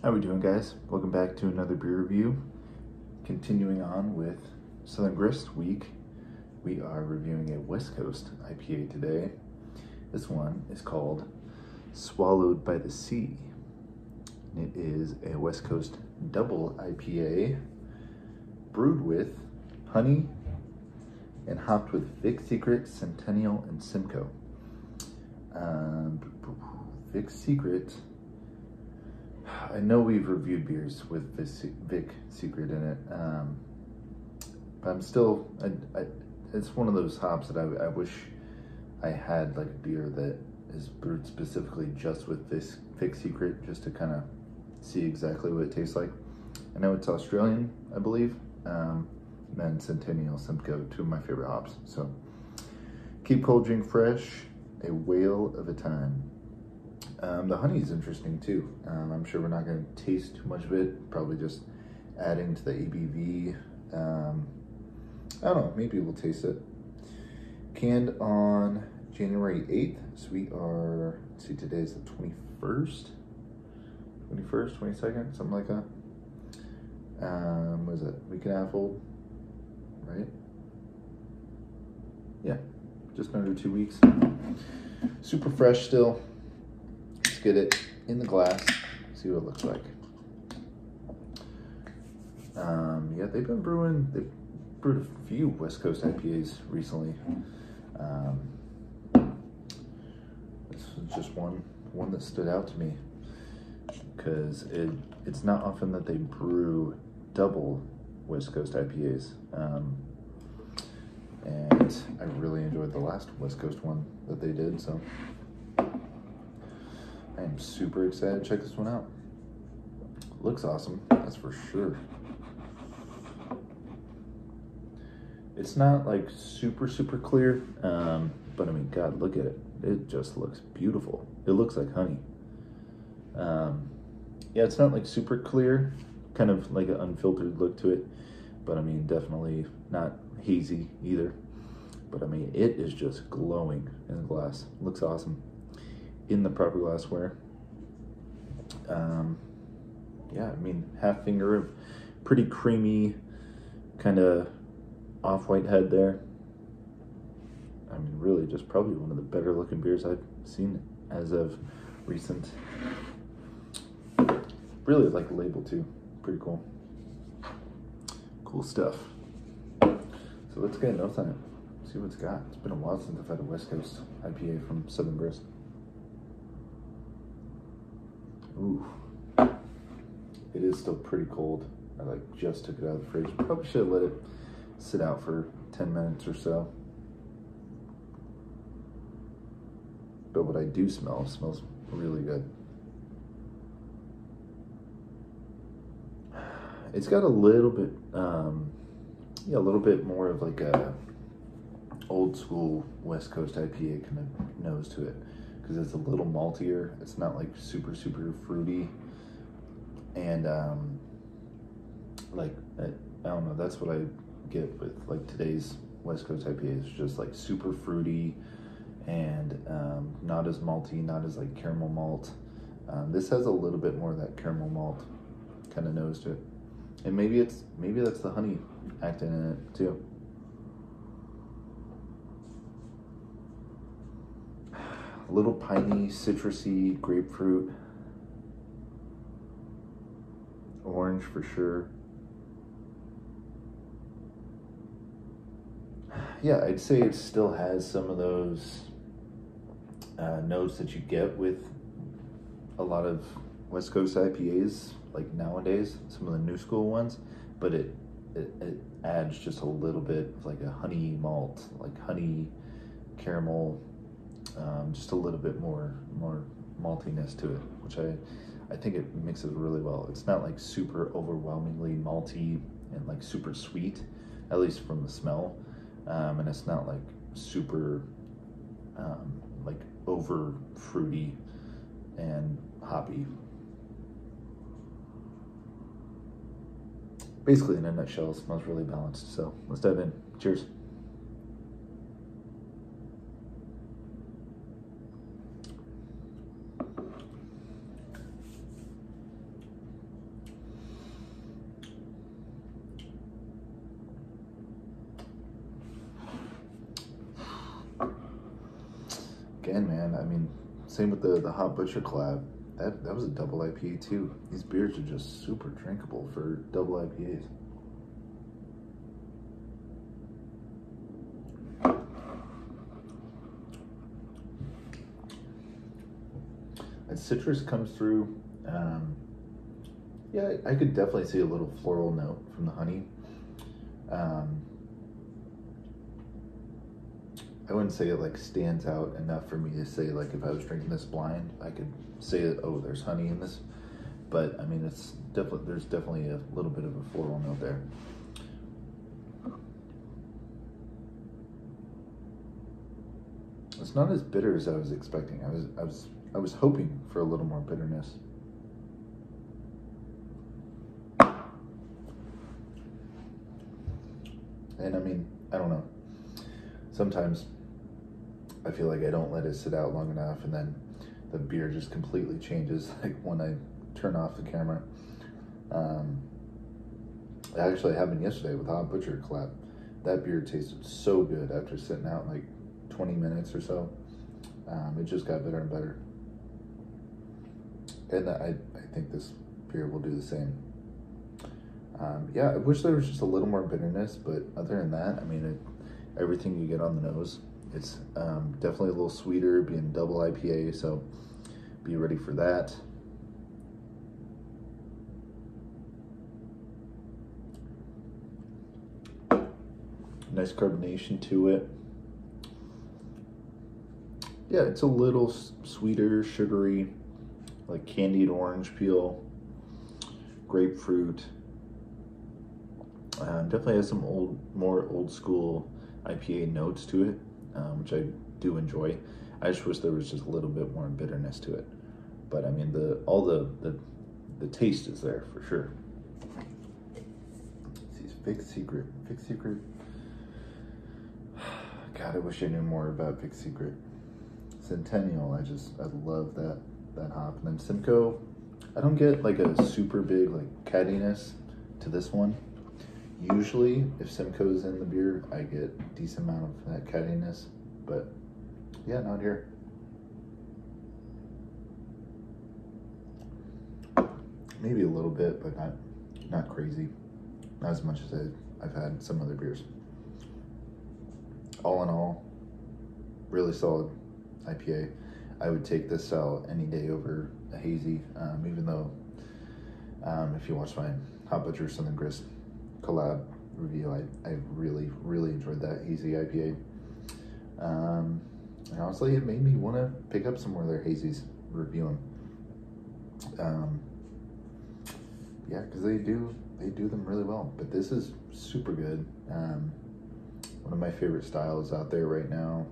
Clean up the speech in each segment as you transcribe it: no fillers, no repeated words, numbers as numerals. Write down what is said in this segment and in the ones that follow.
How we doing, guys? Welcome back to another beer review. Continuing on with Southern Grist week, we are reviewing a West Coast IPA today. This one is called Swallowed by the Sea. It is a West Coast double IPA brewed with honey and hopped with Vic Secret, Centennial, and Simcoe. Vic Secret, I know we've reviewed beers with Vic Secret in it, but I'm still, it's one of those hops that I wish I had like a beer that is brewed specifically just with this Vic Secret, just to kind of see exactly what it tastes like. I know it's Australian, I believe, and then Centennial, Simcoe, two of my favorite hops. So keep cold, drink fresh, a whale of a time. The honey is interesting too. I'm sure we're not going to taste too much of it, probably just adding to the ABV. I don't know, maybe we'll taste it. Canned on January 8th, so we are, let's see, today's the 21st, 22nd, something like that. What is it, week and a half old, right? Yeah, just under 2 weeks. Super fresh still. Let's get it in the glass, see what it looks like. Yeah, they've brewed a few West Coast IPAs recently. This was just one that stood out to me, because it's not often that they brew double West Coast IPAs. And I really enjoyed the last West Coast one that they did, so I am super excited to check this one out. Looks awesome, that's for sure. It's not like super clear, but I mean, God, look at it. It just looks beautiful. It looks like honey. Yeah, it's not like super clear, kind of like an unfiltered look to it, but I mean, definitely not hazy either. But I mean, it is just glowing in the glass. Looks awesome in the proper glassware. Yeah, I mean, half finger of pretty creamy, kind of off-white head there. I mean, really just probably one of the better looking beers I've seen as of recent. Really like the label too, pretty cool. Cool stuff. So let's get a notes on it, see what it's got. It's been a while since I've had a West Coast IPA from Southern Grist. Ooh, it is still pretty cold. I like just took it out of the fridge. Probably should have let it sit out for 10 minutes or so. But what I do smell smells really good. It's got a little bit, yeah, a little bit more of like a old school West Coast IPA kind of nose to it, because it's a little maltier. It's not like super fruity, and like I don't know. That's what I get with like today's West Coast IPA. It's just like super fruity and not as malty, not as like caramel malt. This has a little bit more of that caramel malt kind of nose to it, and maybe that's the honey acting in it too. A little piney, citrusy, grapefruit, orange for sure. Yeah, I'd say it still has some of those notes that you get with a lot of West Coast IPAs, like nowadays, some of the new school ones, but it adds just a little bit of like a honey malt, like honey caramel, just a little bit more maltiness to it, which I think it mixes really well. It's not like super overwhelmingly malty and like super sweet, at least from the smell, and it's not like super like over fruity and hoppy. Basically, in a nutshell, it smells really balanced. So let's dive in. Cheers. again, man, I mean, same with the Hot Butcher collab. That was a double IPA too. These beers are just super drinkable for double IPAs. And citrus comes through. Yeah, I could definitely see a little floral note from the honey. I wouldn't say it like stands out enough for me to say like if I was drinking this blind, I could say that, oh, there's honey in this. But I mean, there's definitely a little bit of a floral note there. It's not as bitter as I was expecting. I was hoping for a little more bitterness. And I mean, I don't know. Sometimes I feel like I don't let it sit out long enough, and then the beer just completely changes, like when I turn off the camera. It actually happened yesterday with Hot Butcher collab. That beer tasted so good after sitting out like 20 minutes or so. It just got better and better. And I think this beer will do the same. Yeah, I wish there was just a little more bitterness, but other than that, I mean, everything you get on the nose. It's definitely a little sweeter, being double IPA, so be ready for that. Nice carbonation to it. Yeah, it's a little sweeter, sugary, like candied orange peel, grapefruit. Definitely has some more old school IPA notes to it, which I do enjoy. I just wish there was just a little bit more bitterness to it. But I mean, the taste is there for sure. Let's see, Vic Secret. God, I wish I knew more about Vic Secret. Centennial, I love that hop. And then Simcoe, I don't get like a super big like cattiness to this one. Usually, if Simcoe's in the beer, I get a decent amount of that cattiness, but yeah, not here. Maybe a little bit, but not crazy. Not as much as I've had some other beers. All in all, really solid IPA. I would take this style any day over a hazy, even though if you watch my Hot Butcher Southern Grist collab review, I really enjoyed that hazy IPA. And honestly, it made me want to pick up some more of their hazies, review them. Yeah, because they do them really well. But this is super good. One of my favorite styles out there right now.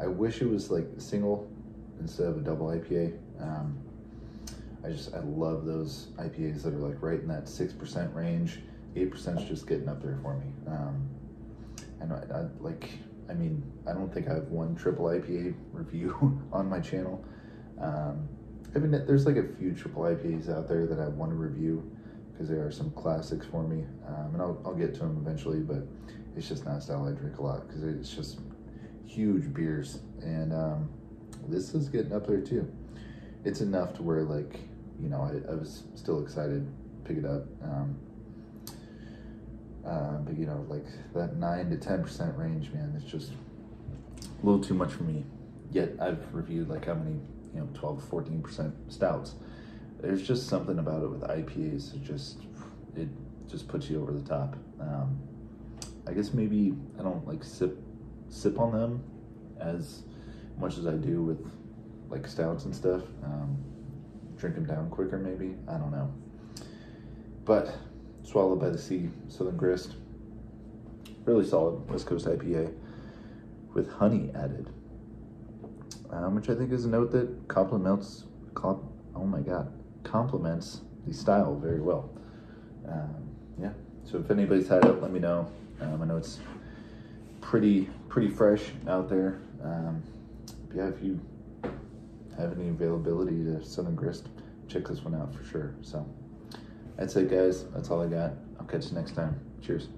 I wish it was like a single instead of a double IPA. I love those IPAs that are like right in that 6% range. 8% is just getting up there for me. And I don't think I have one triple IPA review on my channel. I mean, there's like a few triple IPAs out there that I want to review because there are some classics for me, and I'll get to them eventually, but it's just not a style I drink a lot because it's just huge beers, and this is getting up there too. It's enough to where, like, you know, I was still excited to pick it up. But you know, like that 9 to 10% range, man, it's just a little too much for me. Yet I've reviewed like how many, 12, 14% stouts. There's just something about it with IPAs. It just puts you over the top. I guess maybe I don't like sip on them as much as I do with like stouts and stuff. Drink them down quicker, maybe. I don't know. But Swallowed by the Sea, Southern Grist, really solid West Coast IPA with honey added, which I think is a note that complements the style very well. Yeah, so if anybody's had it, let me know. I know it's pretty fresh out there. But yeah, if you have any availability to Southern Grist, check this one out for sure. So that's it, guys. That's all I got. I'll catch you next time. Cheers.